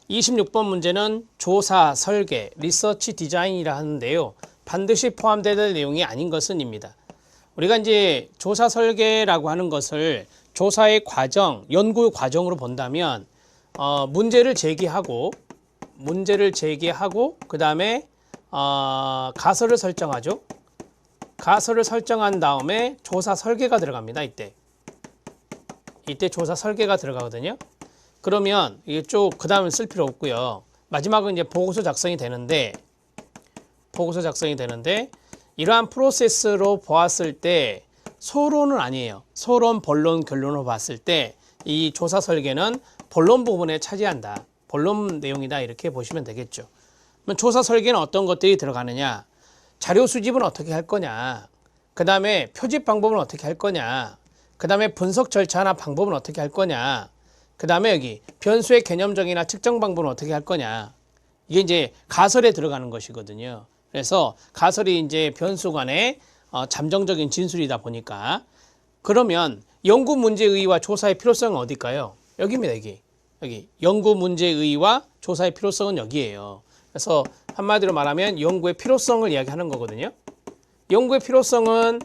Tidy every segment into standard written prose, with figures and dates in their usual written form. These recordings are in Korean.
26번 문제는 조사, 설계, 리서치 디자인이라 하는데요. 반드시 포함되는 내용이 아닌 것은입니다. 우리가 이제 조사 설계라고 하는 것을 조사의 과정, 연구 과정으로 본다면 문제를 제기하고 그 다음에 가설을 설정하죠. 가설을 설정한 다음에 조사 설계가 들어갑니다. 이때 조사 설계가 들어가거든요. 그러면 이게 쭉 그 다음은 쓸 필요 없고요. 마지막은 이제 보고서 작성이 되는데 이러한 프로세스로 보았을 때 서론은 아니에요. 서론, 본론, 결론으로 봤을 때 이 조사 설계는 본론 부분에 차지한다. 본론 내용이다 이렇게 보시면 되겠죠. 그러면 조사 설계는 어떤 것들이 들어가느냐, 자료 수집은 어떻게 할 거냐, 그 다음에 표집 방법은 어떻게 할 거냐, 그 다음에 분석 절차나 방법은 어떻게 할 거냐, 그 다음에 여기 변수의 개념적이나 측정 방법은 어떻게 할 거냐. 이게 이제 가설에 들어가는 것이거든요. 그래서 가설이 이제 변수 간의 잠정적인 진술이다 보니까, 그러면 연구 문제의의와 조사의 필요성은 어딜까요? 여기입니다. 여기 연구 문제의의와 조사의 필요성은 여기에요. 그래서 한마디로 말하면 연구의 필요성을 이야기하는 거거든요. 연구의 필요성은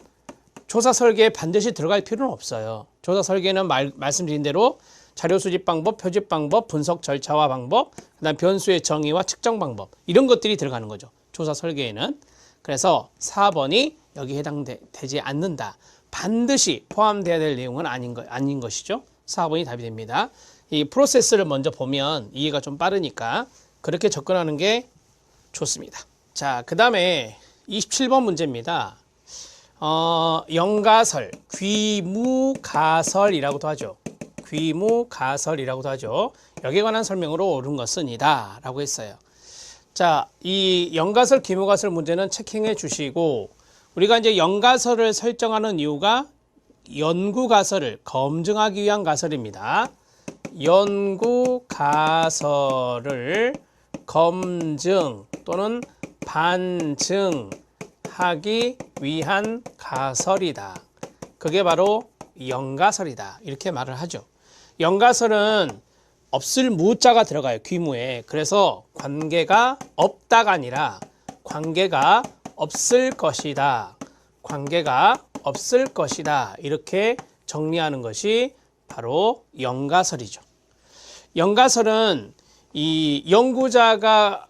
조사 설계에 반드시 들어갈 필요는 없어요. 조사 설계는 말씀드린 대로 자료 수집 방법, 표집 방법, 분석 절차와 방법, 그다음 변수의 정의와 측정 방법, 이런 것들이 들어가는 거죠. 조사 설계에는. 그래서 4번이 여기 해당되지 않는다. 반드시 포함되어야 될 내용은 아닌 것이죠. 4번이 답이 됩니다. 이 프로세스를 먼저 보면 이해가 좀 빠르니까 그렇게 접근하는 게 좋습니다. 자, 그 다음에 27번 문제입니다. 영가설, 귀무가설이라고도 하죠. 귀무가설이라고도 하죠. 여기에 관한 설명으로 옳은 것은 이다 라고 했어요. 자, 이 영가설, 귀무가설 문제는 체킹해 주시고, 우리가 이제 영가설을 설정하는 이유가 연구가설을 검증하기 위한 가설입니다. 연구가설을 검증 또는 반증하기 위한 가설이다. 그게 바로 영가설이다. 이렇게 말을 하죠. 영가설은 없을 무자가 들어가요. 귀무에. 그래서 관계가 없다가 아니라 관계가 없을 것이다. 관계가 없을 것이다. 이렇게 정리하는 것이 바로 영가설이죠. 영가설은 이 연구자가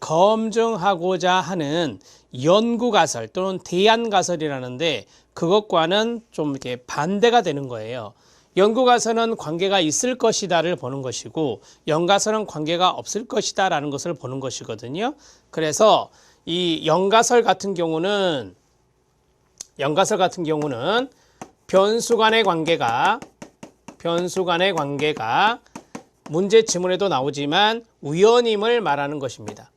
검증하고자 하는 연구가설 또는 대안가설이라는데, 그것과는 좀 이렇게 반대가 되는 거예요. 연구가설은 관계가 있을 것이다를 보는 것이고, 영가설은 관계가 없을 것이다라는 것을 보는 것이거든요. 그래서 이 영가설 같은 경우는 변수 간의 관계가 문제 지문에도 나오지만 우연임을 말하는 것입니다.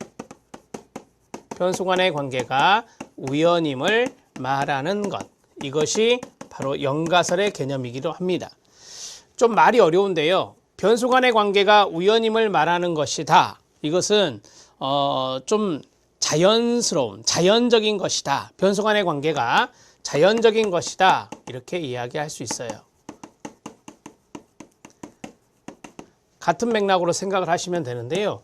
변수 간의 관계가 우연임을 말하는 것, 이것이 바로 영가설의 개념이기도 합니다. 좀 말이 어려운데요. 변수 간의 관계가 우연임을 말하는 것이다. 이것은 좀 자연적인 것이다. 변수 간의 관계가 자연적인 것이다. 이렇게 이야기할 수 있어요. 같은 맥락으로 생각을 하시면 되는데요.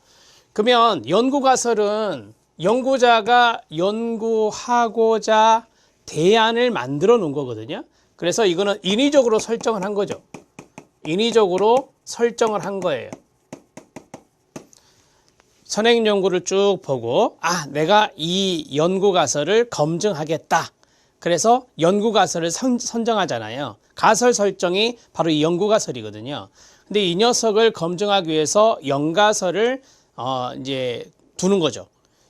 그러면 연구가설은 연구자가 연구하고자 대안을 만들어 놓은 거거든요. 그래서 이거는 인위적으로 설정을 한 거죠. 인위적으로 설정을 한 거예요. 선행 연구를 쭉 보고, 내가 이 연구가설을 검증하겠다. 그래서 연구가설을 선정하잖아요. 가설 설정이 바로 이 연구가설이거든요. 근데 이 녀석을 검증하기 위해서 영가설을 이제 두는 거죠.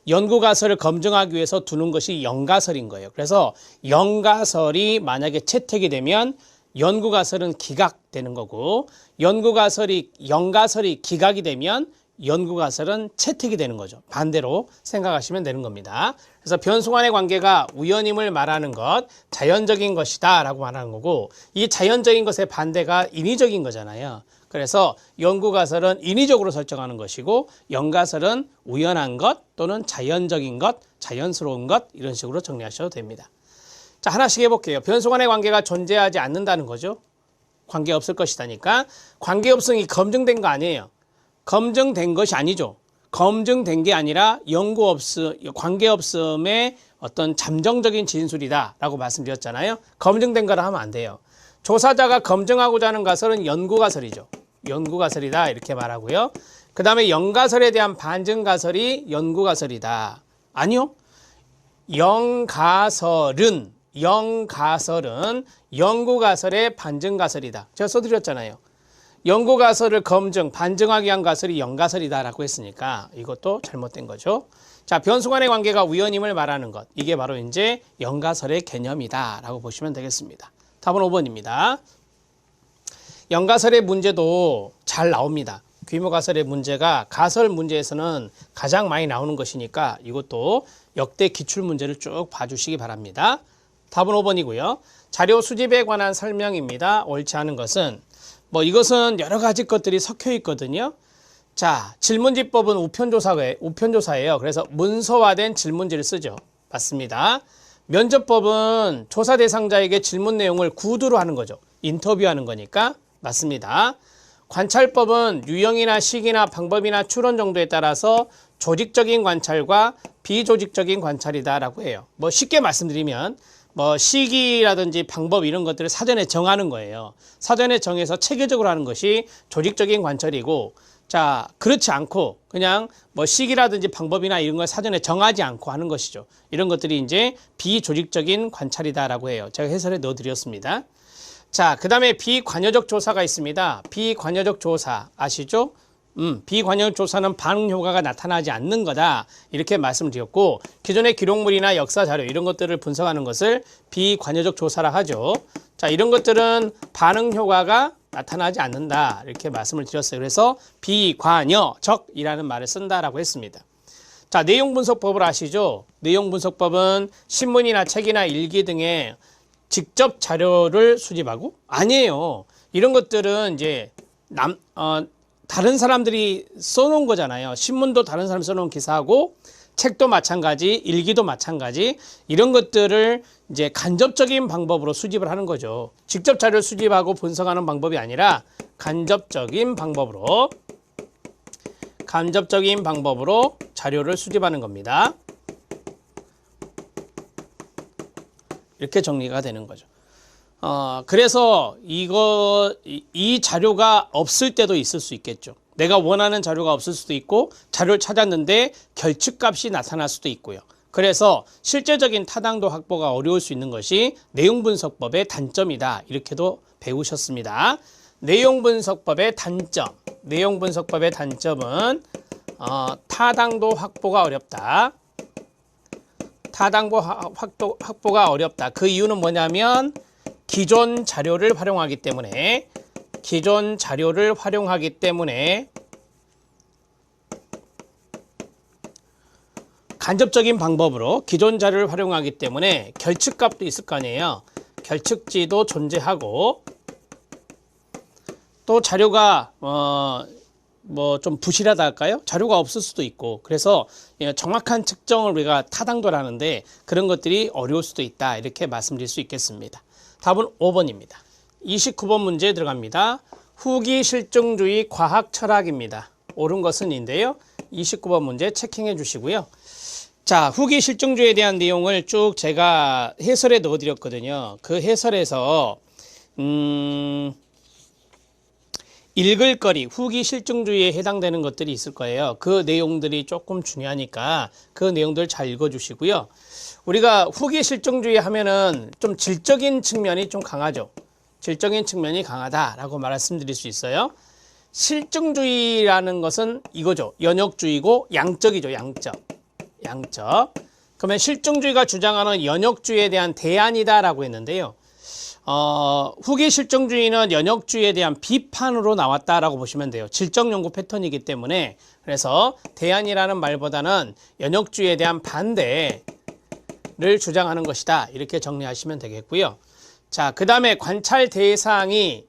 연구가설을 검증하기 위해서 두는 것이 영가설인 거예요. 그래서 영가설이 만약에 채택이 되면 연구가설은 기각되는 거고, 영가설이 기각이 되면 연구가설은 채택이 되는 거죠. 반대로 생각하시면 되는 겁니다. 그래서 변수 간의 관계가 우연임을 말하는 것, 자연적인 것이다 라고 말하는 거고, 이 자연적인 것의 반대가 인위적인 거잖아요. 그래서 연구가설은 인위적으로 설정하는 것이고, 영가설은 우연한 것 또는 자연적인 것, 자연스러운 것, 이런 식으로 정리하셔도 됩니다. 자, 하나씩 해볼게요. 변수 간의 관계가 존재하지 않는다는 거죠. 관계 없을 것이다니까. 관계없음이 검증된 거 아니에요. 검증된 것이 아니죠. 검증된 게 아니라 관계없음의 어떤 잠정적인 진술이다라고 말씀드렸잖아요. 검증된 거라 하면 안 돼요. 조사자가 검증하고자 하는 가설은 연구가설이죠. 연구가설이다 이렇게 말하고요. 그 다음에 영가설에 대한 반증가설이 연구가설이다. 아니요. 영가설은 연구가설의 반증가설이다. 제가 써드렸잖아요. 연구가설을 검증, 반증하기 위한 가설이 영가설이다라고 했으니까 이것도 잘못된 거죠. 자, 변수 간의 관계가 우연임을 말하는 것. 이게 바로 이제 영가설의 개념이다라고 보시면 되겠습니다. 답은 5번입니다. 영가설의 문제도 잘 나옵니다. 귀모가설의 문제가 가설 문제에서는 가장 많이 나오는 것이니까 이것도 역대 기출문제를 쭉 봐주시기 바랍니다. 답은 5번이고요. 자료 수집에 관한 설명입니다. 옳지 않은 것은 이것은 여러 가지 것들이 섞여 있거든요. 자, 질문지법은 우편조사예요. 그래서 문서화된 질문지를 쓰죠. 맞습니다. 면접법은 조사 대상자에게 질문 내용을 구두로 하는 거죠. 인터뷰하는 거니까 맞습니다. 관찰법은 유형이나 시기나 방법이나 추론 정도에 따라서 조직적인 관찰과 비조직적인 관찰이다라고 해요. 쉽게 말씀드리면 시기라든지 방법 이런 것들을 사전에 정하는 거예요. 사전에 정해서 체계적으로 하는 것이 조직적인 관찰이고, 자, 그렇지 않고 그냥 시기라든지 방법이나 이런 걸 사전에 정하지 않고 하는 것이죠. 이런 것들이 이제 비조직적인 관찰이다라고 해요. 제가 해설에 넣어드렸습니다. 자, 그 다음에 비관여적 조사가 있습니다. 비관여적 조사 아시죠? 비관여적 조사는 반응 효과가 나타나지 않는 거다 이렇게 말씀을 드렸고, 기존의 기록물이나 역사 자료 이런 것들을 분석하는 것을 비관여적 조사라 하죠. 자, 이런 것들은 반응 효과가 나타나지 않는다 이렇게 말씀을 드렸어요. 그래서 비관여적이라는 말을 쓴다라고 했습니다. 자, 내용분석법을 아시죠? 내용분석법은 신문이나 책이나 일기 등의 직접 자료를 수집하고, 아니에요. 이런 것들은 이제 다른 사람들이 써놓은 거잖아요. 신문도 다른 사람이 써놓은 기사하고, 책도 마찬가지, 일기도 마찬가지, 이런 것들을 이제 간접적인 방법으로 수집을 하는 거죠. 직접 자료를 수집하고 분석하는 방법이 아니라 간접적인 방법으로 자료를 수집하는 겁니다. 이렇게 정리가 되는 거죠. 그래서 이 자료가 없을 때도 있을 수 있겠죠. 내가 원하는 자료가 없을 수도 있고, 자료를 찾았는데 결측값이 나타날 수도 있고요. 그래서 실제적인 타당도 확보가 어려울 수 있는 것이 내용분석법의 단점이다. 이렇게도 배우셨습니다. 내용분석법의 단점은 타당도 확보가 어렵다. 타당도 확보가 어렵다. 그 이유는 뭐냐면 기존 자료를 활용하기 때문에 간접적인 방법으로 기존 자료를 활용하기 때문에 결측값도 있을 거 아니에요. 결측지도 존재하고, 또 자료가 좀 부실하다 할까요? 자료가 없을 수도 있고, 그래서 정확한 측정을 우리가 타당도라는데 그런 것들이 어려울 수도 있다 이렇게 말씀드릴 수 있겠습니다. 답은 5번입니다. 29번 문제 들어갑니다. 후기 실증주의 과학 철학입니다. 옳은 것은인데요. 29번 문제 체킹해 주시고요. 자, 후기 실증주의에 대한 내용을 쭉 제가 해설에 넣어드렸거든요. 그 해설에서 읽을 거리, 후기 실증주의에 해당되는 것들이 있을 거예요. 그 내용들이 조금 중요하니까 그 내용들 잘 읽어주시고요. 우리가 후기 실증주의 하면은 좀 질적인 측면이 좀 강하죠. 질적인 측면이 강하다라고 말씀드릴 수 있어요. 실증주의라는 것은 이거죠. 연역주의고 양적이죠. 양적. 그러면 실증주의가 주장하는 연역주의에 대한 대안이다라고 했는데요. 후기 실증주의는 연역주의에 대한 비판으로 나왔다라고 보시면 돼요. 질적 연구 패턴이기 때문에. 그래서 대안이라는 말보다는 연역주의에 대한 반대를 주장하는 것이다. 이렇게 정리하시면 되겠고요. 자, 그 다음에 관찰 대상이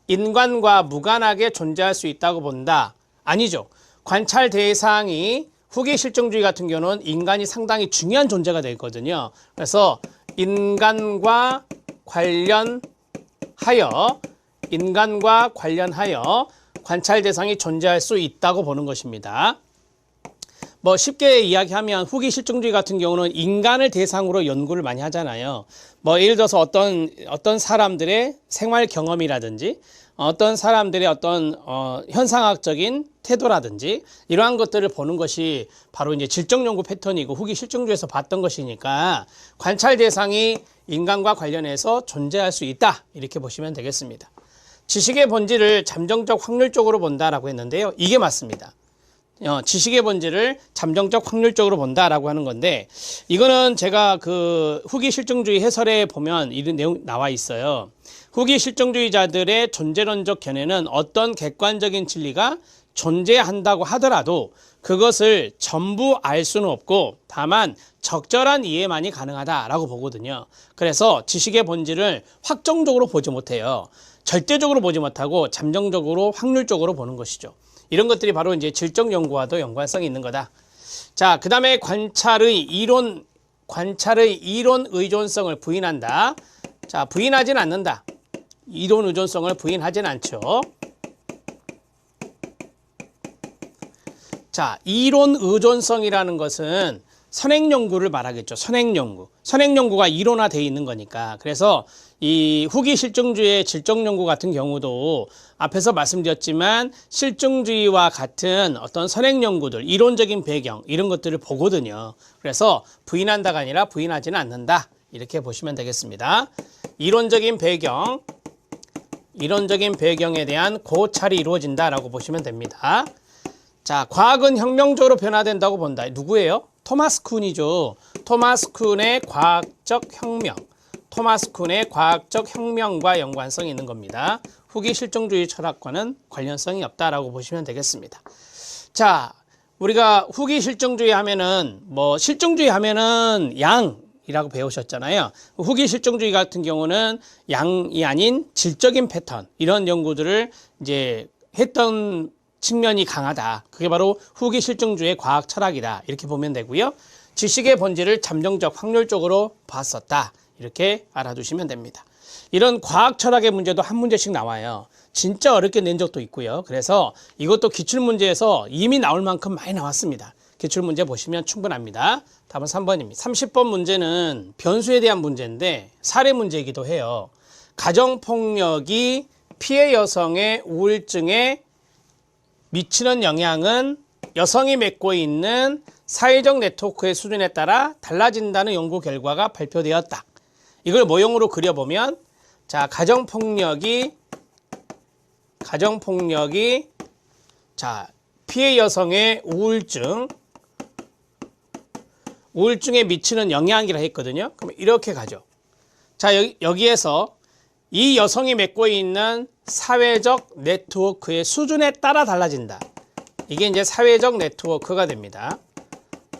인간과 무관하게 존재할 수 있다고 본다. 아니죠. 관찰 대상이 후기 실증주의 같은 경우는 인간이 상당히 중요한 존재가 되거든요. 그래서 인간과 관련하여 관찰 대상이 존재할 수 있다고 보는 것입니다. 뭐 쉽게 이야기하면 후기 실증주의 같은 경우는 인간을 대상으로 연구를 많이 하잖아요. 뭐 예를 들어서 어떤 사람들의 생활 경험이라든지 어떤 사람들의 어떤 현상학적인 태도라든지 이러한 것들을 보는 것이 바로 이제 질적 연구 패턴이고 후기 실증주의에서 봤던 것이니까 관찰 대상이 인간과 관련해서 존재할 수 있다 이렇게 보시면 되겠습니다. 지식의 본질을 잠정적 확률적으로 본다라고 했는데요. 이게 맞습니다. 지식의 본질을 잠정적 확률적으로 본다라고 하는 건데 이거는 제가 그 후기 실증주의 해설에 보면 이런 내용 나와 있어요. 후기 실증주의자들의 존재론적 견해는 어떤 객관적인 진리가 존재한다고 하더라도 그것을 전부 알 수는 없고 다만 적절한 이해만이 가능하다라고 보거든요. 그래서 지식의 본질을 확정적으로 보지 못해요. 절대적으로 보지 못하고 잠정적으로 확률적으로 보는 것이죠. 이런 것들이 바로 이제 질적 연구와도 연관성이 있는 거다. 자, 그 다음에 관찰의 이론 의존성을 부인한다. 자, 부인하진 않는다. 이론 의존성을 부인하진 않죠. 자, 이론 의존성이라는 것은 선행연구를 말하겠죠. 선행연구가 이론화되어 있는 거니까. 그래서 이 후기 실증주의의 질적연구 같은 경우도 앞에서 말씀드렸지만 실증주의와 같은 어떤 선행연구들, 이론적인 배경 이런 것들을 보거든요. 그래서 부인한다가 아니라 부인하지는 않는다. 이렇게 보시면 되겠습니다. 이론적인 배경에 대한 고찰이 이루어진다라고 보시면 됩니다. 자, 과학은 혁명적으로 변화된다고 본다. 누구예요? 토마스 쿤이죠. 토마스 쿤의 과학적 혁명과 연관성이 있는 겁니다. 후기 실증주의 철학과는 관련성이 없다라고 보시면 되겠습니다. 자, 우리가 후기 실증주의 하면은 실증주의 하면은 양이라고 배우셨잖아요. 후기 실증주의 같은 경우는 양이 아닌 질적인 패턴 이런 연구들을 이제 했던 측면이 강하다. 그게 바로 후기 실증주의의 과학 철학이다. 이렇게 보면 되고요. 지식의 본질을 잠정적 확률적으로 봤었다. 이렇게 알아두시면 됩니다. 이런 과학 철학의 문제도 한 문제씩 나와요. 진짜 어렵게 낸 적도 있고요. 그래서 이것도 기출문제에서 이미 나올 만큼 많이 나왔습니다. 기출문제 보시면 충분합니다. 답은 3번입니다. 30번 문제는 변수에 대한 문제인데 사례 문제이기도 해요. 가정폭력이 피해 여성의 우울증에 미치는 영향은 여성이 맺고 있는 사회적 네트워크의 수준에 따라 달라진다는 연구 결과가 발표되었다. 이걸 모형으로 그려보면 자, 가정폭력이 자, 피해 여성의 우울증에 미치는 영향이라 했거든요. 그럼 이렇게 가죠. 자, 여기에서 이 여성이 맺고 있는 사회적 네트워크의 수준에 따라 달라진다. 이게 이제 사회적 네트워크가 됩니다.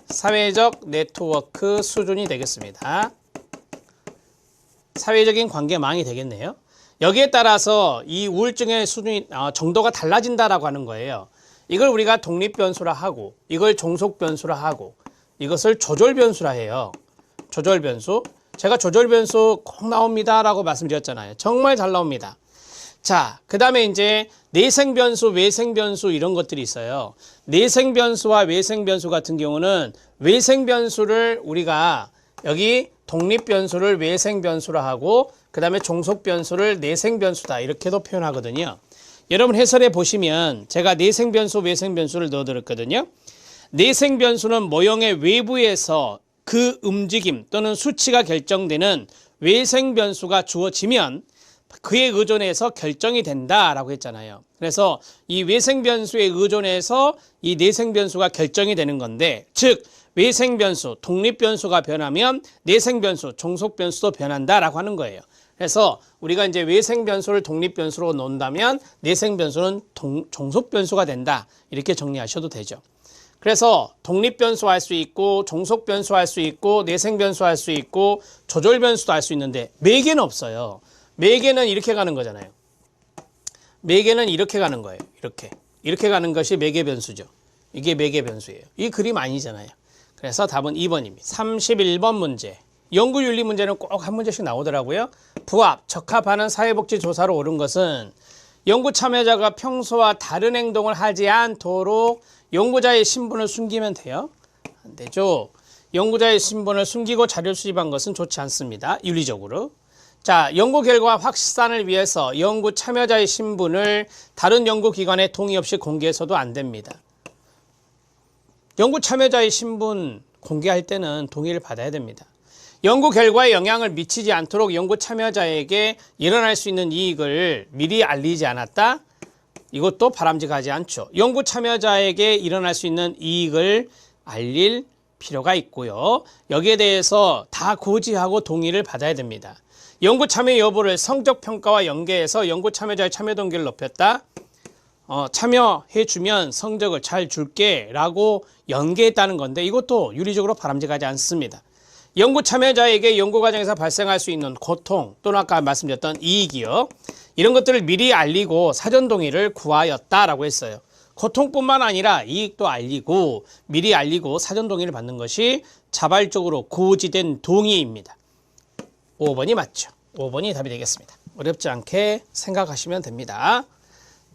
사회적 네트워크 수준이 되겠습니다. 사회적인 관계망이 되겠네요. 여기에 따라서 이 우울증의 수준이 정도가 달라진다라고 하는 거예요. 이걸 우리가 독립변수라 하고 이걸 종속변수라 하고 이것을 조절변수라 해요. 조절변수. 제가 조절변수 꼭 나옵니다라고 말씀드렸잖아요. 정말 잘 나옵니다. 자, 그 다음에 이제 내생변수, 외생변수 이런 것들이 있어요. 내생변수와 외생변수 같은 경우는 외생변수를 우리가 여기 독립변수를 외생변수라 하고 그 다음에 종속변수를 내생변수다 이렇게도 표현하거든요. 여러분 해설해 보시면 제가 내생변수, 외생변수를 넣어드렸거든요. 내생변수는 모형의 외부에서 그 움직임 또는 수치가 결정되는 외생변수가 주어지면 그에 의존해서 결정이 된다라고 했잖아요. 그래서 이 외생변수에 의존해서 이 내생변수가 결정이 되는 건데 즉 외생변수, 독립변수가 변하면 내생변수, 종속변수도 변한다라고 하는 거예요. 그래서 우리가 이제 외생변수를 독립변수로 놓는다면 내생변수는 종속변수가 된다. 이렇게 정리하셔도 되죠. 그래서 독립변수 할 수 있고 종속변수 할 수 있고 내생변수 할 수 있고 조절변수도 할 수 있는데 매개는 없어요. 매개는 이렇게 가는 거잖아요. 매개는 이렇게 가는 거예요. 이렇게 가는 것이 매개변수죠. 이게 매개변수예요. 이 그림 아니잖아요. 그래서 답은 2번입니다. 31번 문제. 연구윤리 문제는 꼭 한 문제씩 나오더라고요. 부합, 적합하는 사회복지조사로 옳은 것은 연구 참여자가 평소와 다른 행동을 하지 않도록 연구자의 신분을 숨기면 돼요? 안 되죠. 연구자의 신분을 숨기고 자료를 수집한 것은 좋지 않습니다. 윤리적으로. 자, 연구 결과 확산을 위해서 연구 참여자의 신분을 다른 연구기관의 동의 없이 공개해서도 안 됩니다. 연구 참여자의 신분 공개할 때는 동의를 받아야 됩니다. 연구 결과에 영향을 미치지 않도록 연구 참여자에게 일어날 수 있는 이익을 미리 알리지 않았다? 이것도 바람직하지 않죠. 연구 참여자에게 일어날 수 있는 이익을 알릴 필요가 있고요. 여기에 대해서 다 고지하고 동의를 받아야 됩니다. 연구 참여 여부를 성적 평가와 연계해서 연구 참여자의 참여 동기를 높였다. 참여해주면 성적을 잘 줄게 라고 연계했다는 건데 이것도 윤리적으로 바람직하지 않습니다. 연구 참여자에게 연구 과정에서 발생할 수 있는 고통 또는 아까 말씀드렸던 이익이요. 이런 것들을 미리 알리고 사전 동의를 구하였다라고 했어요. 고통뿐만 아니라 이익도 알리고 미리 알리고 사전 동의를 받는 것이 자발적으로 고지된 동의입니다. 5번이 맞죠. 5번이 답이 되겠습니다. 어렵지 않게 생각하시면 됩니다.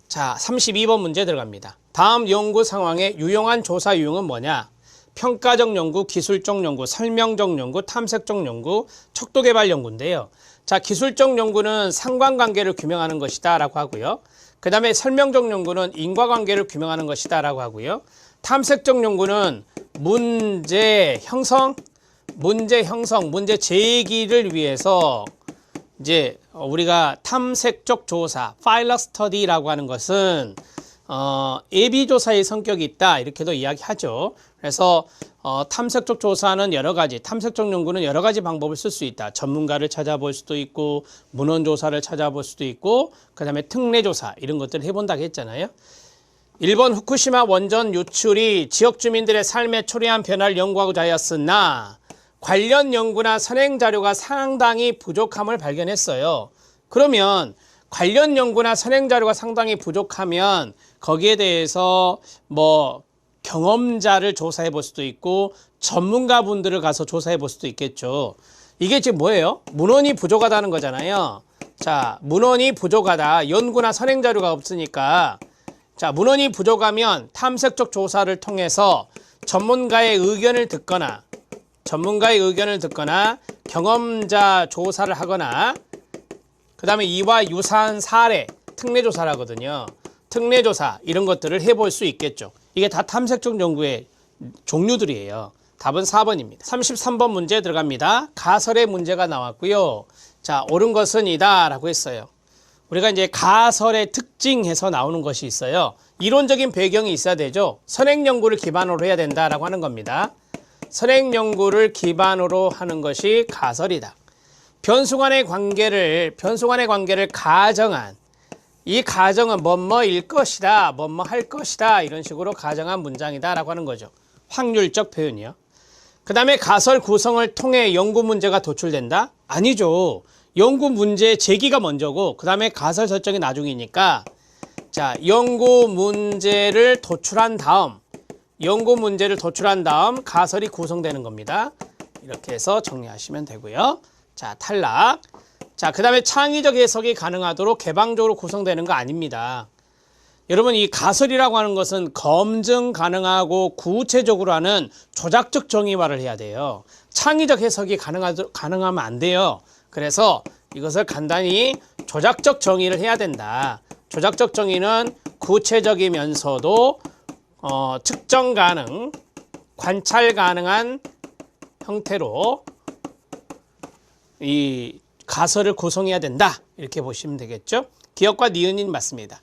자, 32번 문제 들어갑니다. 다음 연구 상황에 유용한 조사 유형은 뭐냐? 평가적 연구, 기술적 연구, 설명적 연구, 탐색적 연구, 척도 개발 연구인데요. 자, 기술적 연구는 상관관계를 규명하는 것이다 라고 하고요. 그 다음에 설명적 연구는 인과관계를 규명하는 것이다 라고 하고요. 탐색적 연구는 문제 형성, 문제 제기를 위해서 이제 우리가 탐색적 조사, 파일럿 스터디라고 하는 것은 예비조사의 성격이 있다 이렇게도 이야기하죠. 그래서 탐색적 조사는 여러 가지, 탐색적 연구는 여러 가지 방법을 쓸 수 있다. 전문가를 찾아볼 수도 있고 문헌조사를 찾아볼 수도 있고 그 다음에 특례조사 이런 것들을 해본다고 했잖아요. 일본 후쿠시마 원전 유출이 지역 주민들의 삶에 초래한 변화를 연구하고자 하였으나 관련 연구나 선행 자료가 상당히 부족함을 발견했어요. 그러면 관련 연구나 선행 자료가 상당히 부족하면 거기에 대해서 경험자를 조사해 볼 수도 있고 전문가분들을 가서 조사해 볼 수도 있겠죠. 이게 지금 뭐예요? 문헌이 부족하다는 거잖아요. 자, 문헌이 부족하다. 연구나 선행 자료가 없으니까. 자, 문헌이 부족하면 탐색적 조사를 통해서 전문가의 의견을 듣거나 경험자 조사를 하거나 그 다음에 이와 유사한 사례, 특례조사라거든요. 특례조사 이런 것들을 해볼 수 있겠죠. 이게 다 탐색적 연구의 종류들이에요. 답은 4번입니다. 33번 문제 들어갑니다. 가설의 문제가 나왔고요. 자, 옳은 것은 이다 라고 했어요. 우리가 이제 가설의 특징에서 나오는 것이 있어요. 이론적인 배경이 있어야 되죠. 선행 연구를 기반으로 해야 된다라고 하는 겁니다. 선행 연구를 기반으로 하는 것이 가설이다. 변수 간의 관계를 가정한, 이 가정은 뭐뭐일 것이다, 뭐뭐 할 것이다 이런 식으로 가정한 문장이다 라고 하는 거죠. 확률적 표현이요. 그 다음에 가설 구성을 통해 연구 문제가 도출된다? 아니죠. 연구 문제 제기가 먼저고 그 다음에 가설 설정이 나중이니까 자, 연구 문제를 도출한 다음 가설이 구성되는 겁니다. 이렇게 해서 정리하시면 되고요. 자, 탈락. 자, 그 다음에 창의적 해석이 가능하도록 개방적으로 구성되는 거 아닙니다. 여러분, 이 가설이라고 하는 것은 검증 가능하고 구체적으로 하는 조작적 정의화를 해야 돼요. 창의적 해석이 가능하면 안 돼요. 그래서 이것을 간단히 조작적 정의를 해야 된다. 조작적 정의는 구체적이면서도 측정 가능, 관찰 가능한 형태로 이 가설을 구성해야 된다. 이렇게 보시면 되겠죠. 기억과 니은이 맞습니다.